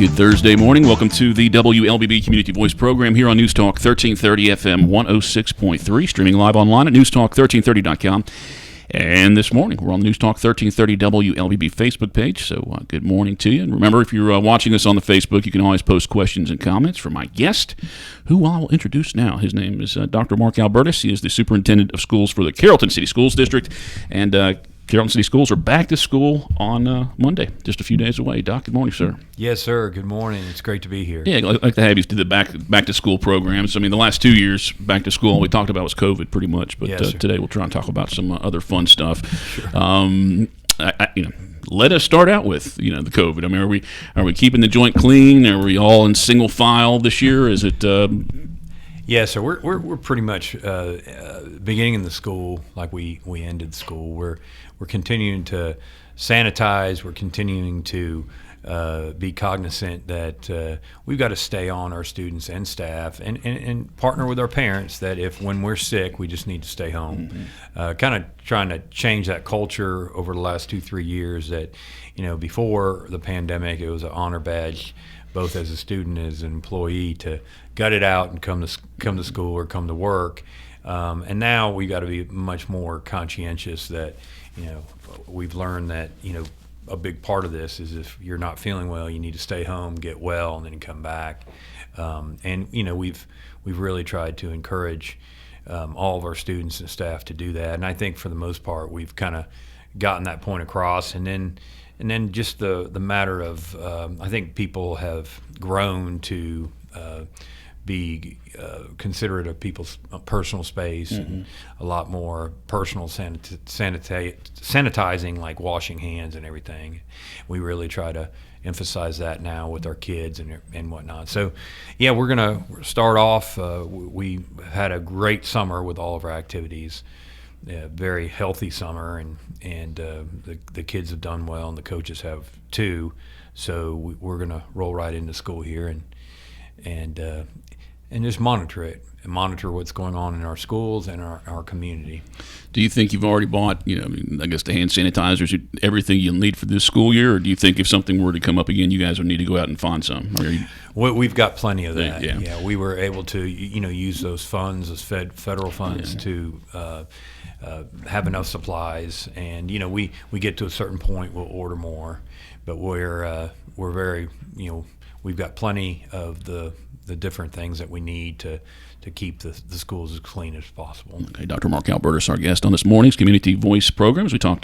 Good Thursday morning. Welcome to the WLBB Community Voice program here on News Talk 1330 FM 106.3, streaming live online at newstalk1330.com. And this morning, we're on the News Talk 1330 WLBB Facebook page, so good morning to you. And remember, if you're watching us on the Facebook, you can always post questions and comments for my guest, who I will introduce now. His name is Dr. Mark Albertus. He is the Superintendent of Schools for the Carrollton City Schools District, and Carrollton City Schools are back to school on Monday, just a few days away. Doc, good morning, sir. Yes, sir. Good morning. It's great to be here. Yeah, I'd like to have you do the back to school programs. I mean, the last 2 years back to school, all we talked about was COVID pretty much, but Yes, today we'll try and talk about some other fun stuff. Sure. Let us start out with the COVID. I mean, are we keeping the joint clean? Are we all in single file this year? Is it? Yeah, so we're pretty much beginning in the school like we ended school. We're continuing to sanitize. We're continuing to be cognizant that we've got to stay on our students and staff and partner with our parents that if when we're sick, we just need to stay home. Kind of trying to change that culture over the last 2-3 years that, before the pandemic, it was an honor badge both as a student and as an employee to gut it out and come to school or come to work. And now we got to be much more conscientious that, we've learned that, a big part of this is if you're not feeling well, you need to stay home, get well, and then come back. And we've really tried to encourage all of our students and staff to do that. And I think for the most part, we've kind of gotten that point across. And then just the matter of I think people have grown to be considerate of people's personal space and a lot more personal sanitizing, like washing hands and everything. We really try to emphasize that now with our kids and whatnot. So, yeah, we're going to start off. We had a great summer with all of our activities. Very healthy summer, and the kids have done well, and the coaches have too. So we're going to roll right into school here and just monitor it and monitor what's going on in our schools and our community. Do you think you've already bought, I guess the hand sanitizers, everything you'll need for this school year, or do you think if something were to come up again, you guys would need to go out and find some? We've got plenty of that. Yeah, we were able to, use those funds, those federal funds to have enough supplies, and we get to a certain point, we'll order more, but we're very, we've got plenty of the different things that we need to keep the schools as clean as possible. Okay, Dr. Mark Albertus, our guest on this morning's Community Voice program, as we talk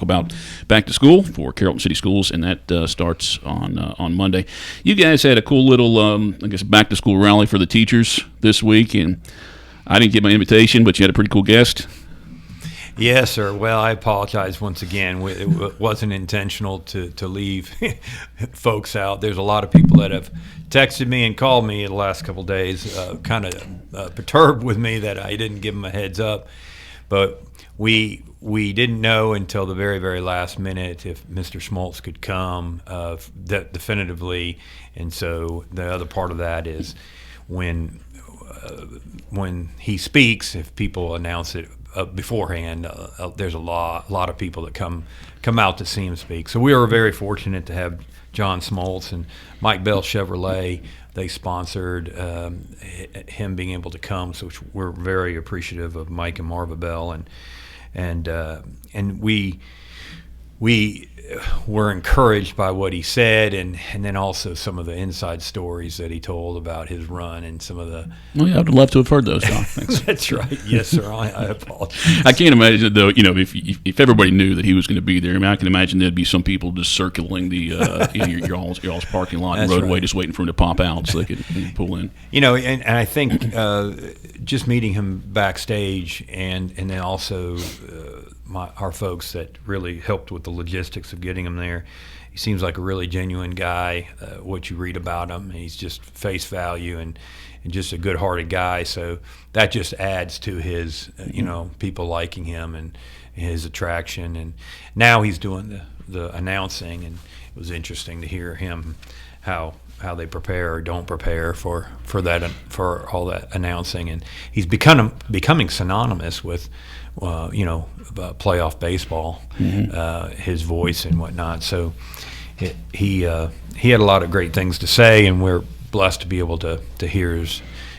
about back to school for Carrollton City Schools, and that starts on Monday. You guys had a cool little, back to school rally for the teachers this week, and I didn't get my invitation, but you had a pretty cool guest. Yes, sir. Well, I apologize once again. It wasn't intentional to leave folks out. There's a lot of people that have texted me and called me the last couple of days, kind of perturbed with me that I didn't give them a heads up. But we didn't know until the very, very last minute if Mr. Schmaltz could come definitively. And so the other part of that is when he speaks, if people announce it beforehand, there's a lot of people that come out to see him speak. So we were very fortunate to have John Smoltz and Mike Bell Chevrolet. They sponsored him being able to come, so we're very appreciative of Mike and Marva Bell, and we were encouraged by what he said, and then also some of the inside stories that he told about his run and some of the. Oh yeah, I'd love to have heard those, Doc. Thanks. That's right. Yes, sir. I apologize. I can't imagine though. If everybody knew that he was going to be there, I mean, I can imagine there'd be some people just circling the your all's parking lot and roadway, just waiting for him to pop out so they could pull in. And I think just meeting him backstage and then also. Our folks that really helped with the logistics of getting him there. He seems like a really genuine guy. What you read about him, he's just face value and just a good-hearted guy. So that just adds to his, people liking him and his attraction. And now he's doing the announcing, and it was interesting to hear him how they don't prepare for all that announcing, and he's becoming synonymous with playoff baseball, his voice and whatnot. So he had a lot of great things to say, and we're blessed to be able to hear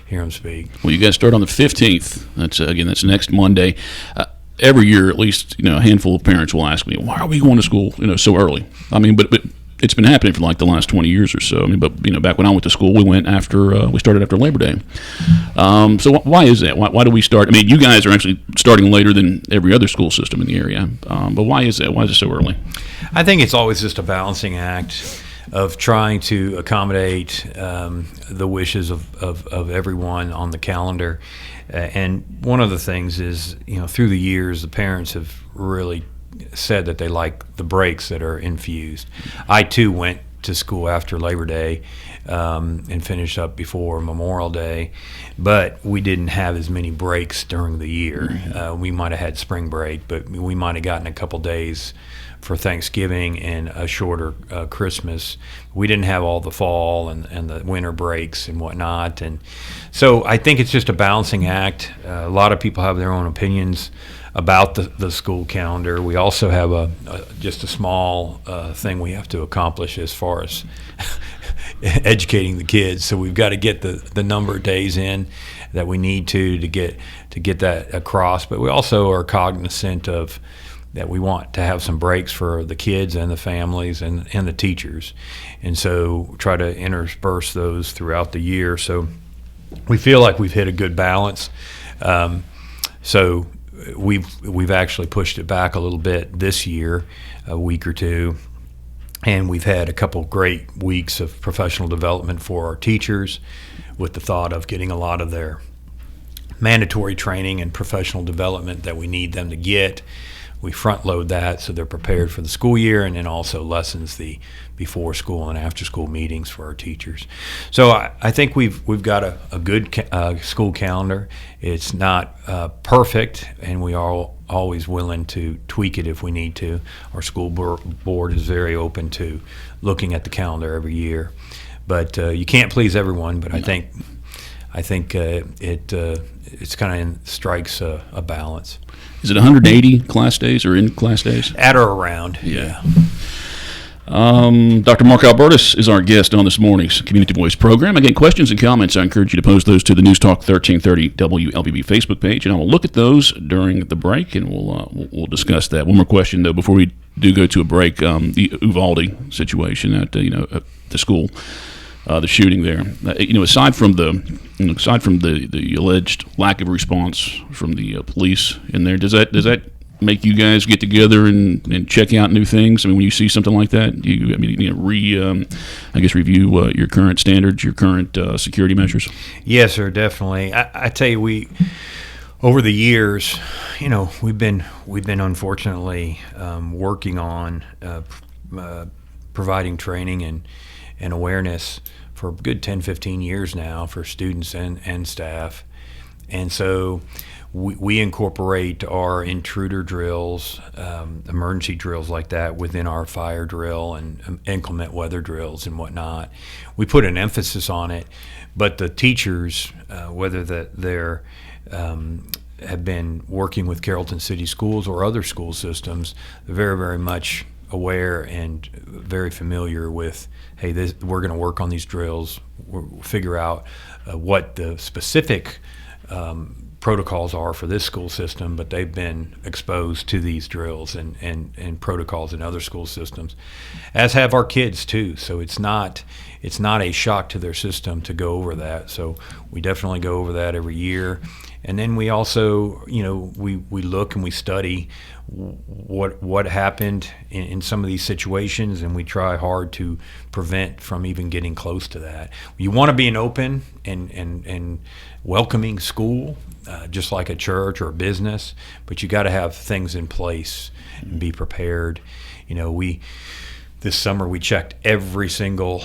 him speak. Well, you guys start on the 15th. That's next Monday. Every year, at least, a handful of parents will ask me, "Why are we going to school, so early?" I mean, but it's been happening for like the last 20 years or so. I mean, but back when I went to school, we started after Labor Day. So why is that? Why do we start? I mean, you guys are actually starting later than every other school system in the area. But why is that? Why is it so early? I think it's always just a balancing act of trying to accommodate the wishes of everyone on the calendar. And one of the things is, through the years, the parents have really said that they like the breaks that are infused. I, too, went to school after Labor Day and finished up before Memorial Day, but we didn't have as many breaks during the year. We might have had spring break, but we might have gotten a couple days for Thanksgiving and a shorter Christmas. We didn't have all the fall and the winter breaks and whatnot. And so I think it's just a balancing act. A lot of people have their own opinions about the school calendar. We also have just a small thing we have to accomplish as far as educating the kids. So we've got to get the number of days in that we need to get that across. But we also are cognizant of that we want to have some breaks for the kids and the families and the teachers. And so try to intersperse those throughout the year. So we feel like we've hit a good balance. So we've actually pushed it back a little bit this year, a week or two. And we've had a couple great weeks of professional development for our teachers with the thought of getting a lot of their mandatory training and professional development that we need them to get. We front load that so they're prepared for the school year, and then also lessens the before school and after school meetings for our teachers. So I think we've got a good school calendar. It's not perfect, and we are always willing to tweak it if we need to. Our school board is very open to looking at the calendar every year, but you can't please everyone. But I think it's kind of strikes a balance. Is it 180 class days or in-class days? At or around. Yeah. Dr. Mark Albertus is our guest on this morning's Community Voice program. Again, questions and comments, I encourage you to post those to the News Talk 1330 WLBB Facebook page, and I will look at those during the break, and we'll discuss that. One more question, though, before we do go to a break. The Uvalde situation at the school. The shooting there, aside from the alleged lack of response from the police in there, does that make you guys get together and check out new things? I mean, when you see something like that, review your current standards, your current security measures. Yes, sir, definitely. I tell you, over the years, we've been unfortunately working on providing training and awareness for a good 10, 15 years now for students and staff. And so we incorporate our intruder drills, emergency drills like that within our fire drill and inclement weather drills and whatnot. We put an emphasis on it, but the teachers, whether they're have been working with Carrollton City Schools or other school systems, they're very, very much aware and very familiar with, hey, we're going to work on these drills, we'll figure out what the specific protocols are for this school system, but they've been exposed to these drills and protocols in other school systems, as have our kids too. So it's not a shock to their system to go over that. So we definitely go over that every year. And then we also, we look and we study what happened in some of these situations, and we try hard to prevent from even getting close to that. You want to be an open and welcoming school, just like a church or a business, but you got to have things in place and be prepared. This summer we checked every single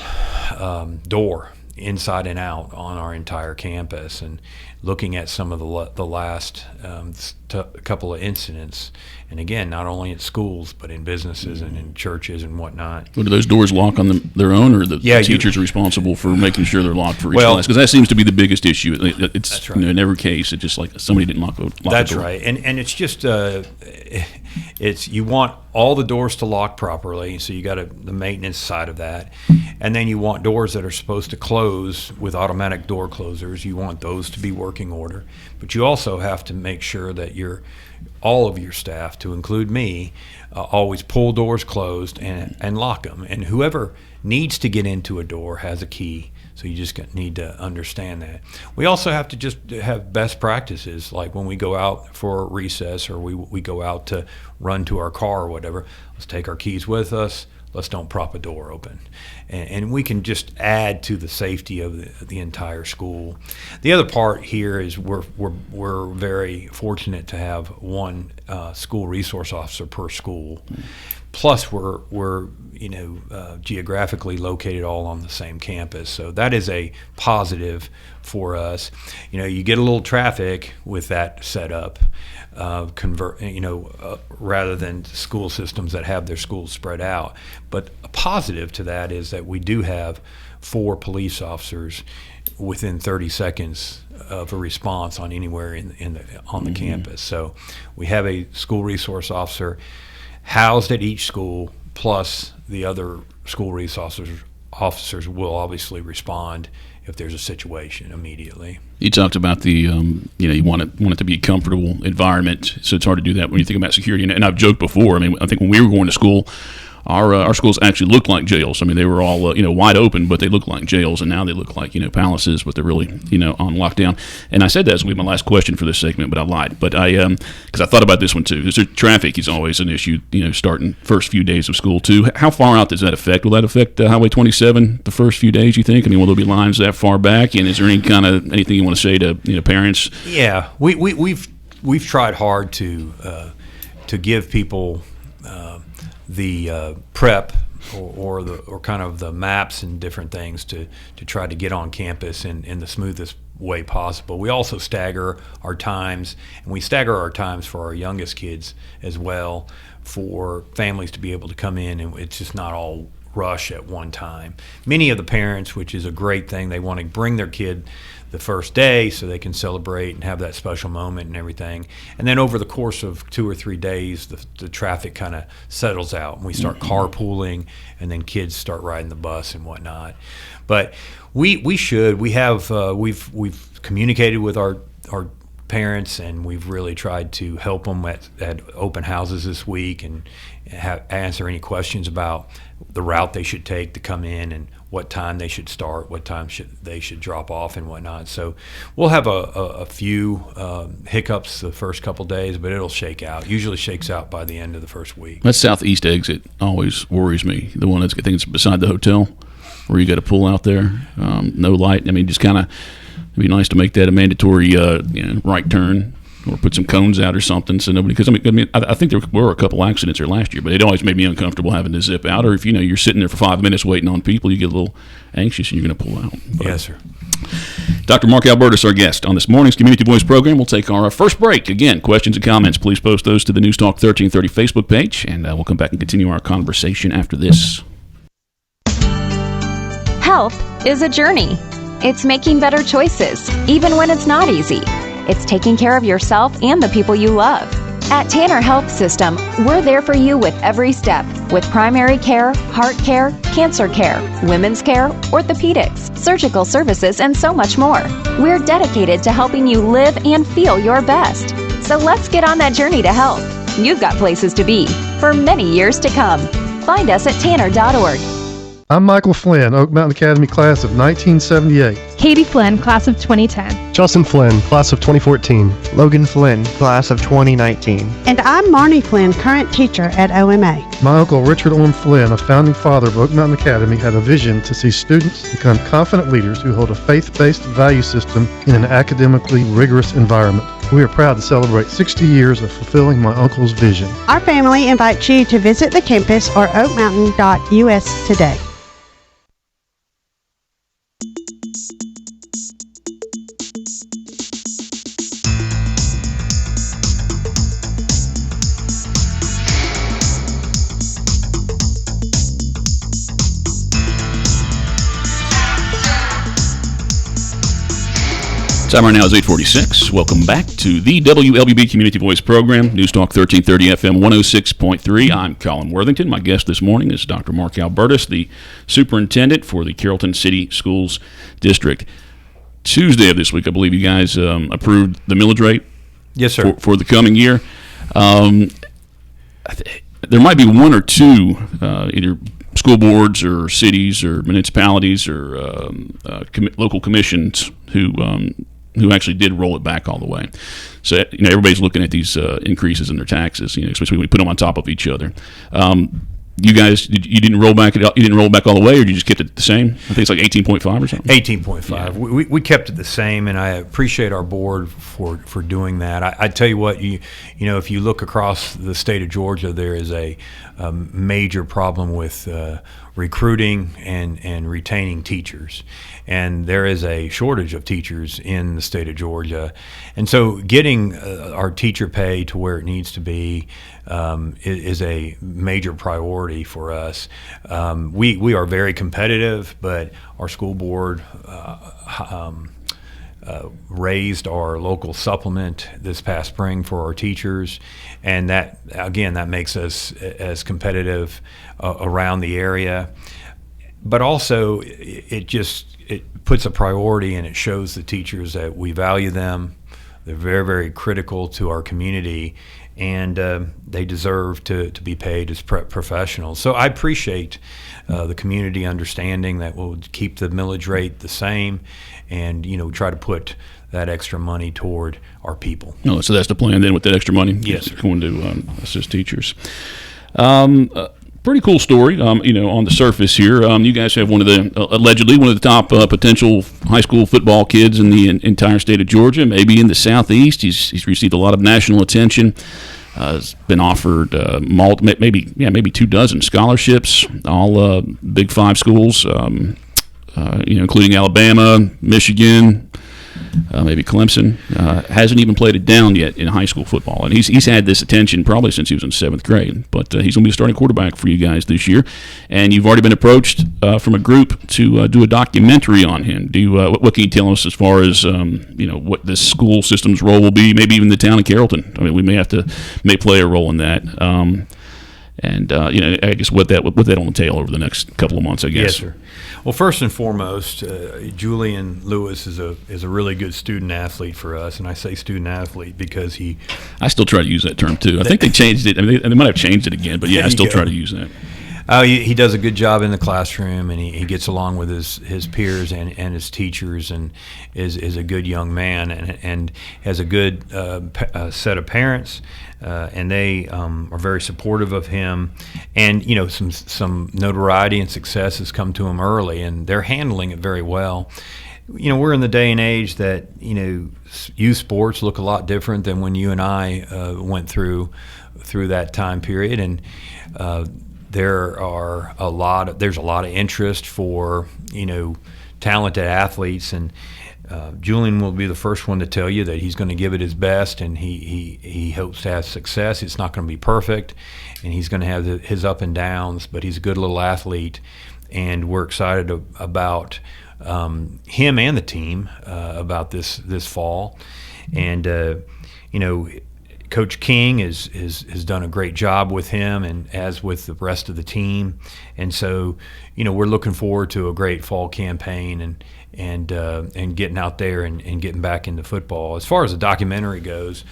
door inside and out on our entire campus, and looking at some of the last couple of incidents, and again, not only at schools but in businesses and in churches and whatnot. Well, do those doors lock on their own, or the teachers are responsible for making sure they're locked for each class? Because that seems to be the biggest issue. It's that's right. In every case, it's just like somebody didn't lock the door. That's right, and it's just It's you want all the doors to lock properly, so you got the maintenance side of that, and then you want doors that are supposed to close with automatic door closers. You want those to be working order, but you also have to make sure that all of your staff, to include me, always pull doors closed and lock them. And whoever needs to get into a door has a key. So you just need to understand that. We also have to just have best practices, like when we go out for recess or we go out to run to our car or whatever, let's take our keys with us. Let's don't prop a door open. And we can just add to the safety of the entire school. The other part here is we're very fortunate to have one school resource officer per school. Plus, we're geographically located all on the same campus, so that is a positive for us. You get a little traffic with that setup, rather than school systems that have their schools spread out. But a positive to that is that we do have 4 police officers within 30 seconds of a response on anywhere on the campus. So we have a school resource officer housed at each school, plus the other school resource officers will obviously respond if there's a situation immediately. You talked about the, you want it to be a comfortable environment, so it's hard to do that when you think about security. And I've joked before. I mean, I think when we were going to school, our schools actually looked like jails. I mean, they were all wide open, but they looked like jails, and now they look like palaces, but they're really on lockdown. And I said that was going to be my last question for this segment, but I lied. But because I thought about this one too. Traffic is always an issue. Starting first few days of school too. How far out does that affect? Will that affect Highway 27 the first few days? You think? I mean, will there be lines that far back? And is there anything you want to say to parents? Yeah, we've tried hard to give people the prep or kind of the maps and different things to try to get on campus in the smoothest way possible. We also stagger our times, and we stagger our times for our youngest kids as well, for families to be able to come in, and it's just not all rush at one time. Many of the parents, which is a great thing, they want to bring their kid the first day so they can celebrate and have that special moment and everything. And then over the course of 2 or 3 days, the traffic kind of settles out, and we start carpooling, and then kids start riding the bus and whatnot. But we've communicated with our parents, and we've really tried to help them at open houses this week and answer any questions about the route they should take to come in and what time they should start, what time they should drop off and whatnot. So we'll have a few hiccups the first couple days, but it'll shake out. Usually shakes out by the end of the first week. That southeast exit always worries me. The one I think it's beside the hotel where you got to pull out there. No light. I mean, just kind of, it'd be nice to make that a mandatory right turn, or put some cones out or something, so nobody. Because I think there were a couple accidents there last year, but it always made me uncomfortable having to zip out. Or if you're sitting there for 5 minutes waiting on people, you get a little anxious and you're going to pull out. But, yes, sir. Dr. Mark Albertus, our guest on this morning's Community Voice program. We'll take our first break. Again, questions and comments, please post those to the News Talk 1330 Facebook page, and we'll come back and continue our conversation after this. Health is a journey. It's making better choices, even when it's not easy. It's taking care of yourself and the people you love. At Tanner Health System, we're there for you with every step, with primary care, heart care, cancer care, women's care, orthopedics, surgical services, and so much more. We're dedicated to helping you live and feel your best. So let's get on that journey to health. You've got places to be for many years to come. Find us at tanner.org. I'm Michael Flynn, Oak Mountain Academy class of 1978. Katie Flynn, class of 2010. Justin Flynn, class of 2014. Logan Flynn, class of 2019. And I'm Marnie Flynn, current teacher at OMA. My uncle Richard Orm Flynn, a founding father of Oak Mountain Academy, had a vision to see students become confident leaders who hold a faith-based value system in an academically rigorous environment. We are proud to celebrate 60 years of fulfilling my uncle's vision. Our family invites you to visit the campus or oakmountain.us today. Time right now is 8:46. Welcome back to the WLBB Community Voice Program, News Talk 1330 FM 106.3. I'm Colin Worthington. My guest this morning is Dr. Mark Albertus, the Superintendent for the Carrollton City Schools District. Tuesday of this week, I believe you guys approved the millage rate. Yes, sir. For the coming year. There might be one or two, either school boards or cities or municipalities or local commissions who actually did roll it back all the way. So everybody's looking at these increases in their taxes, especially when we put them on top of each other. You guys, you didn't roll back you didn't roll back all the way, or did you just keep it the same? I think it's like 18.5 or something. 18.5. Yeah. We kept it the same, and I appreciate our board for doing that. I tell you what, if you look across the state of Georgia, there is a major problem with recruiting and retaining teachers, and there is a shortage of teachers in the state of Georgia, and so getting our teacher pay to where it needs to be is a major priority for us. We are very competitive, but our school board raised our local supplement this past spring for our teachers, and that makes us as competitive around the area. But also, it puts a priority, and it shows the teachers that we value them. They're very, very critical to our community, and they deserve to be paid as professionals. So I appreciate the community understanding that we'll keep the millage rate the same, and try to put that extra money toward our people. Oh, so that's the plan then, with that extra money? Yes, sir. Going to assist teachers. Pretty cool story, on the surface here. You guys have allegedly one of the top potential high school football kids in the entire state of Georgia, maybe in the Southeast. He's received a lot of national attention. Has been offered maybe 24 scholarships, all Big Five schools, including Alabama, Michigan, maybe Clemson. Hasn't even played it down yet in high school football, and he's had this attention probably since he was in 7th grade. But he's going to be a starting quarterback for you guys this year, and you've already been approached from a group to do a documentary on him. What can you tell us as far as what this school system's role will be? Maybe even the town of Carrollton. I mean, we may play a role in that. I guess what that will entail over the next couple of months, I guess. Yes, sir. Well, first and foremost, Julian Lewis is a really good student athlete for us, and I say student athlete because I still try to use that term too. I think they changed it. I mean, they might have changed it again, but yeah, I still try to use that. He does a good job in the classroom, and he gets along with his peers and his teachers, and is a good young man, and has a good set of parents, and they are very supportive of him. And some notoriety and success has come to him early, and they're handling it very well. We're in the day and age that youth sports look a lot different than when you and I went through that time period, and there's a lot of interest for talented athletes, and Julian will be the first one to tell you that he's going to give it his best, and he hopes to have success. It's not going to be perfect, and he's going to have his up and downs, but he's a good little athlete, and we're excited about him and the team about this fall. And Coach King has done a great job with him, and as with the rest of the team, and so we're looking forward to a great fall campaign and getting out there and getting back into football. As far as the documentary goes,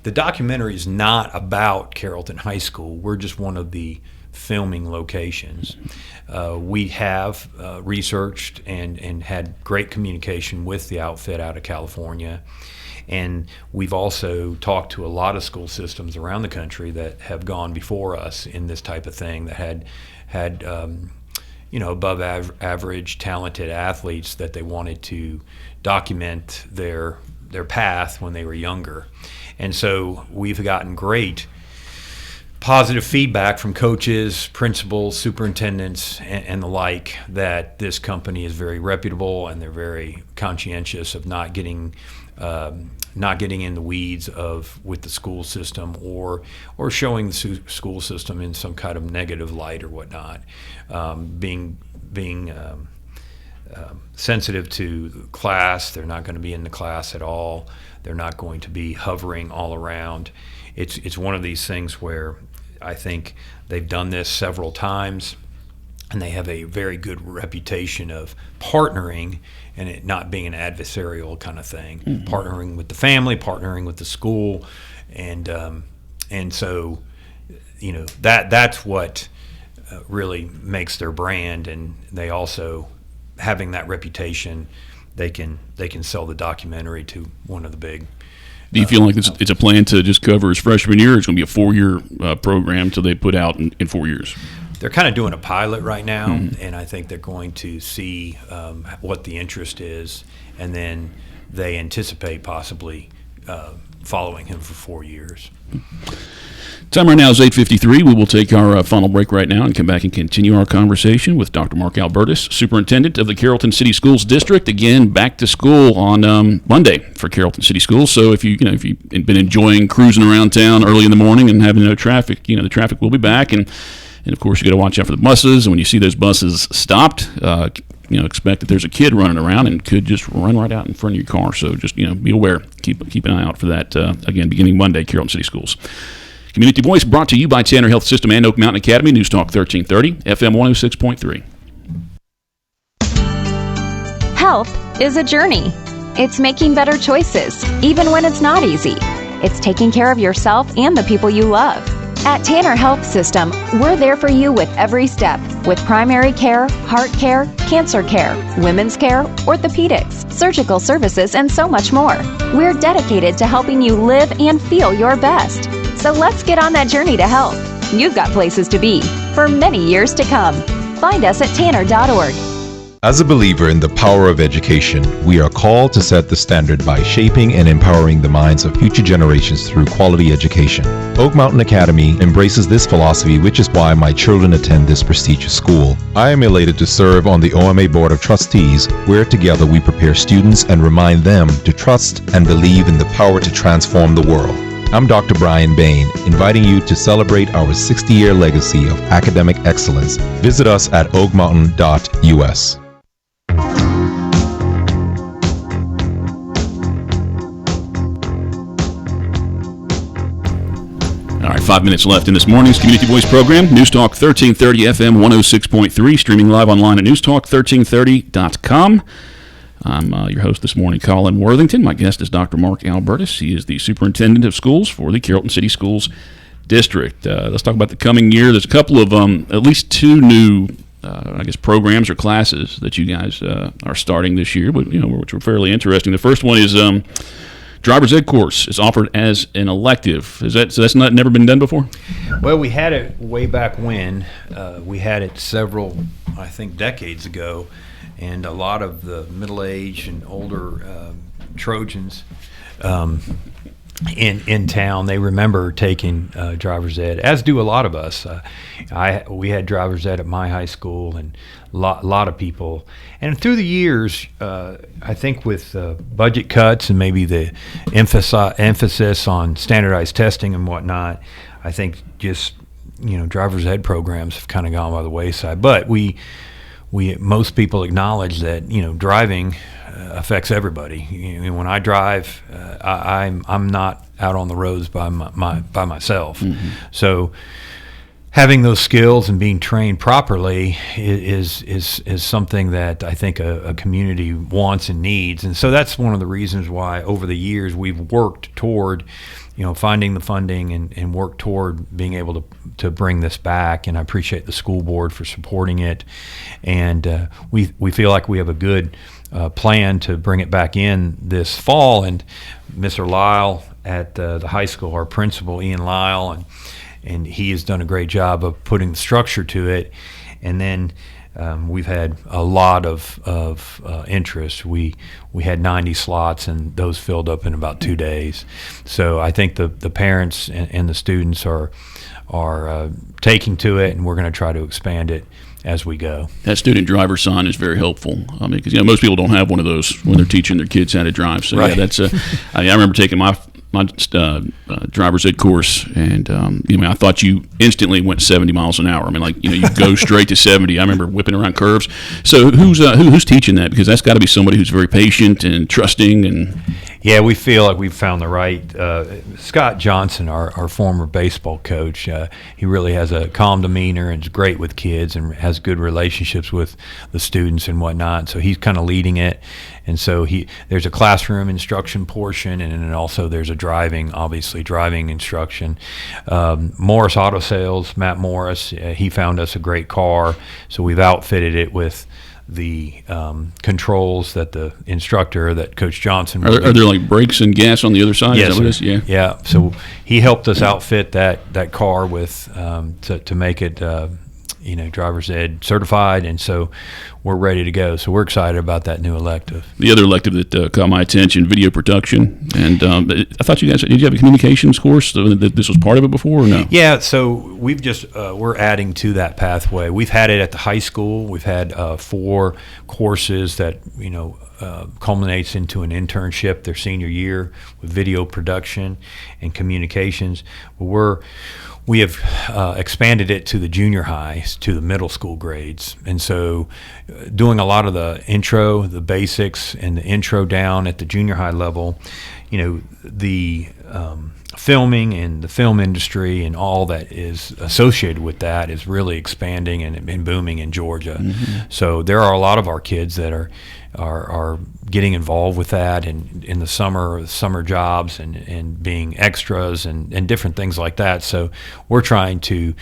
the documentary is not about Carrollton High School. We're just one of the filming locations. We have researched and had great communication with the outfit out of California. And we've also talked to a lot of school systems around the country that have gone before us in this type of thing, that had above average talented athletes that they wanted to document their path when they were younger. And so we've gotten great positive feedback from coaches, principals, superintendents, and the like, that this company is very reputable, and they're very conscientious of not getting in the weeds with the school system or showing the school system in some kind of negative light or whatnot. Being sensitive to the class. They're not going to be in the class at all. They're not going to be hovering all around. It's one of these things where I think they've done this several times, and they have a very good reputation of partnering and it not being an adversarial kind of thing. Partnering with the family, partnering with the school, and so that's what really makes their brand. And they also, having that reputation, they can sell the documentary to one of the big. Do you feel like it's a plan to just cover his freshman year? Or it's going to be a 4-year program until they put out in 4 years? They're kind of doing a pilot right now, and I think they're going to see what the interest is, and then they anticipate possibly following him for 4 years. Time right now is 8:53. We will take our final break right now and come back and continue our conversation with Dr. Mark Albertus, Superintendent of the Carrollton City Schools District. Again, back to school on Monday for Carrollton City Schools. So if you've been enjoying cruising around town early in the morning and having no traffic, the traffic will be back. And of course, you got to watch out for the buses. And when you see those buses stopped, expect that there's a kid running around and could just run right out in front of your car. So just be aware. Keep an eye out for that. Again, beginning Monday, Carrollton City Schools. Community Voice brought to you by Tanner Health System and Oak Mountain Academy. News Talk 1330, FM 106.3. Health is a journey. It's making better choices, even when it's not easy. It's taking care of yourself and the people you love. At Tanner Health System, we're there for you with every step, with primary care, heart care, cancer care, women's care, orthopedics, surgical services, and so much more. We're dedicated to helping you live and feel your best. So let's get on that journey to health. You've got places to be for many years to come. Find us at tanner.org. As a believer in the power of education, we are called to set the standard by shaping and empowering the minds of future generations through quality education. Oak Mountain Academy embraces this philosophy, which is why my children attend this prestigious school. I am elated to serve on the OMA Board of Trustees, where together we prepare students and remind them to trust and believe in the power to transform the world. I'm Dr. Brian Bain, inviting you to celebrate our 60-year legacy of academic excellence. Visit us at oakmountain.us. All right, 5 minutes left in this morning's Community Voice program. News Talk 1330 FM 106.3, streaming live online at newstalk1330.com. I'm your host this morning, Colin Worthington. My guest is Dr. Mark Albertus. He is the Superintendent of Schools for the Carrollton City Schools District. Let's talk about the coming year. There's a couple of, at least 2 new, programs or classes that you guys are starting this year, but which are fairly interesting. The first one is driver's ed course is offered as an elective. So that's never been done before? Well, we had it way back when. We had it several, I think, decades ago. And a lot of the middle-aged and older Trojans in town, they remember taking driver's ed, as do a lot of us. We had driver's ed at my high school, and a lot of people. And through the years, I think with budget cuts and maybe the emphasis on standardized testing and whatnot, I think just driver's ed programs have kind of gone by the wayside. But most people acknowledge that driving affects everybody. When I drive, I'm not out on the roads by myself. Mm-hmm. So having those skills and being trained properly is something that I think a community wants and needs. And so that's one of the reasons why over the years we've worked toward finding the funding and work toward being able to bring this back. And I appreciate the school board for supporting it. And we feel like we have a good plan to bring it back in this fall. And Mr. Lyle at the high school, our principal, Ian Lyle, and he has done a great job of putting the structure to it. And then we've had a lot of interest. We had 90 slots, and those filled up in about 2 days. So I think the parents and the students are taking to it, and we're going to try to expand it as we go. That student driver sign is very helpful. I mean, because most people don't have one of those when they're teaching their kids how to drive. So right. Yeah, that's. I remember taking my my driver's ed course, and I thought you instantly went 70 miles an hour. I mean, you go straight to 70. I remember whipping around curves. So who's teaching that? Because that's got to be somebody who's very patient and trusting. And yeah, we feel like we've found the right Scott Johnson, our former baseball coach. He really has a calm demeanor and is great with kids and has good relationships with the students and whatnot. So he's kind of leading it. And so there's a classroom instruction portion, and then also there's a driving instruction. Morris Auto Sales, Matt Morris, he found us a great car, so we've outfitted it with the controls that the instructor, that Coach Johnson. Are there like brakes and gas on the other side? Yes, is that what it is? Yeah. So he helped us outfit that car with to make it driver's ed certified, and so we're ready to go. So we're excited about that new elective. The other elective that caught my attention, video production, and I thought did you have a communications course? That this was part of it before, or no? Yeah, so we've just we're adding to that pathway. We've had it at the high school. We've had 4 courses that culminates into an internship their senior year with video production and communications. We have expanded it to the junior highs, to the middle school grades. And so doing a lot of the intro, the basics, and the intro down at the junior high level, the filming and the film industry and all that is associated with that is really expanding and booming in Georgia. Mm-hmm. So there are a lot of our kids that are getting involved with that, and in the summer jobs and being extras and different things like that. So we're trying to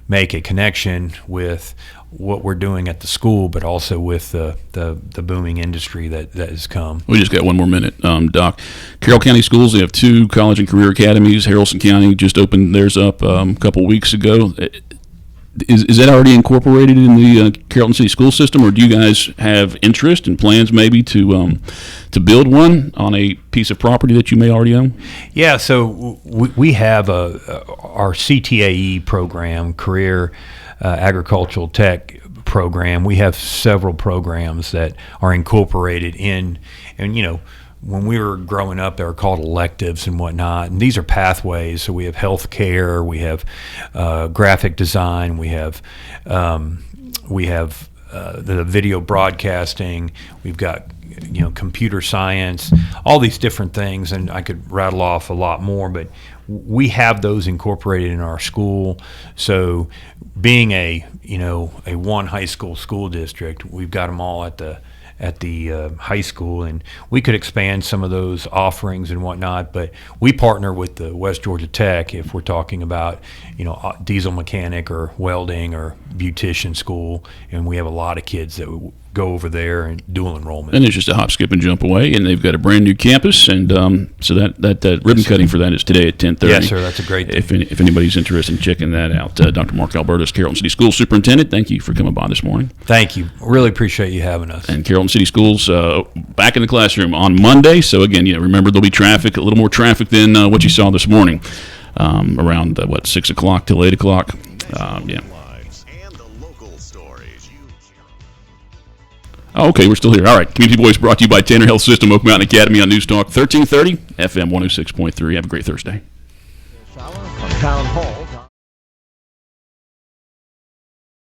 make a connection with what we're doing at the school, but also with the booming industry that has come. We just got one more minute, Doc. Carroll County Schools, they have 2 college and career academies. Haralson County just opened theirs up a couple weeks ago. Is that already incorporated in the Carrollton City school system, or do you guys have interest and plans maybe to build one on a piece of property that you may already own? Yeah, so we have our CTAE program, Career Agricultural Tech program. We have several programs that are incorporated in, and when we were growing up, they were called electives and whatnot, and these are pathways. So we have health care, we have graphic design, we have the video broadcasting, we've got computer science, all these different things, and I could rattle off a lot more, but we have those incorporated in our school. So being a one high school district, we've got them all at the high school, and we could expand some of those offerings and whatnot, but we partner with the West Georgia Tech if we're talking about diesel mechanic or welding or beautician school, and we have a lot of kids that go over there and dual enrollment. And it's just a hop, skip, and jump away, and they've got a brand new campus, and so that ribbon cutting for that is today at 10:30. Yes, sir, that's a great thing. If anybody's interested in checking that out. Dr. Mark Albertus, Carrollton City Schools Superintendent, thank you for coming by this morning. Thank you. Really appreciate you having us. And Carrollton City Schools back in the classroom on Monday. So again, remember there'll be traffic, a little more traffic than what you saw this morning, around 6 o'clock till 8 o'clock. Yeah. Oh, okay, we're still here. All right, Community Voice brought to you by Tanner Health System, Oak Mountain Academy on News Talk 1330, FM 106.3. Have a great Thursday. Town Hall.